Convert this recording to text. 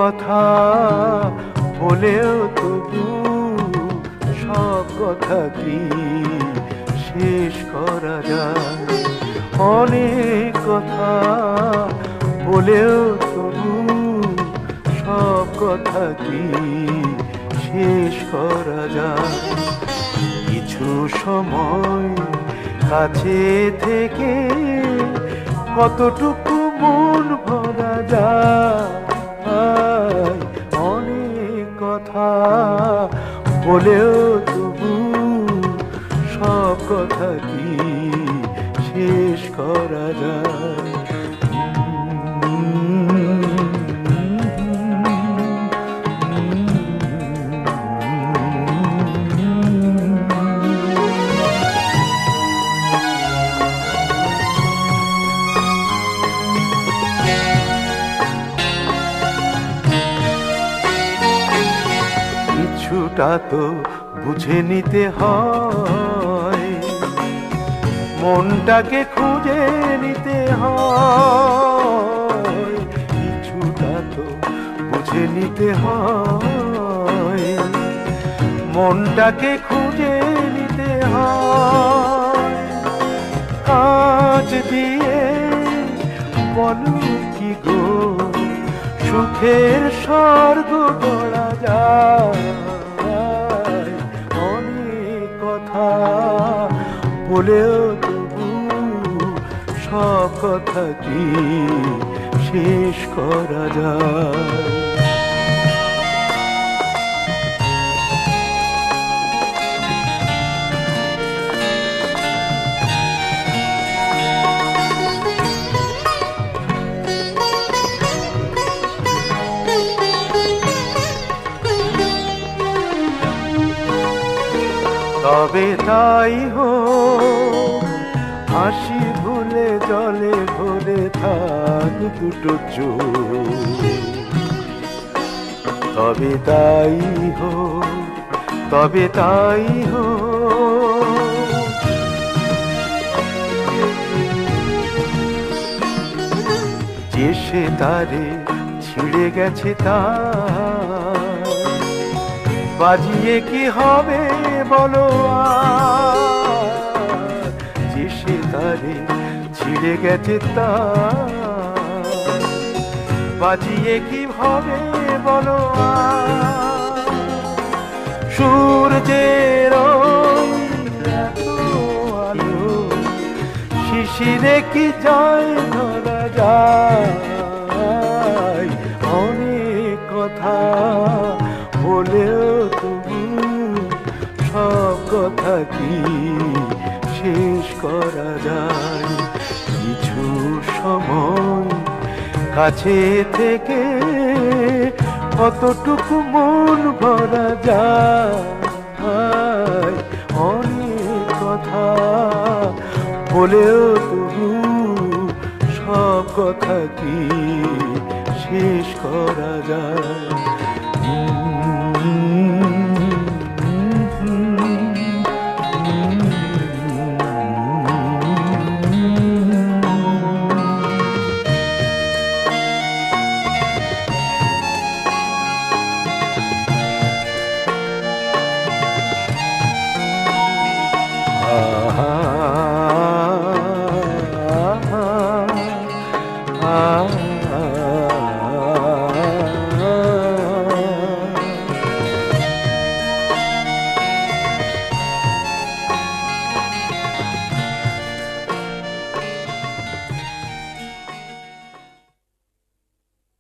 কথা বলেও তবু সব কথা কি শেষ করা যায়? অনেক কথা বলেও তবু সব কথা কি শেষ করা যায়? কিছু সময় কাছে থেকে কতটুকু মন ভরা যায়? অনেক কথা বলেও তবু সব কথা কি শেষ করা যায়? কিছুটা তো বুঝে নিতে হয়, মনটাকে খুঁজে নিতে হয়। কিছুটা তো বুঝে নিতে হয়, মনটাকে খুঁজে নিতে হয়। কাঁচ দিয়ে বলো কি গো সুখের স্বর্গ গড়া যায়? অনেক কথা বলেও তবু সব কথা কি শেষ করা যায়? তবে তাই হোক, হাসি ভুলে জলে ভরে থাক দুটো চোখ। তবে তাই হোক, তবে তাই হোক। যে সে তারে ছিঁড়ে গেছে তার বাজিয়ে কি হবে বলো আর? যে সে তারে ছিঁড়ে গেছে তার বাজিয়ে কি হবে বলো আর? সূর্যের এত আলো শিশিরে কি যায় ধরা যায়? অনেক কথা বলেও তবু সব কথা কি শেষ করা যায়? কিছু সময় কাছে থেকে কতটুকু মন ভরা যায়? অনেক কথা বলেও তবু সব কথা কি শেষ করা যায়?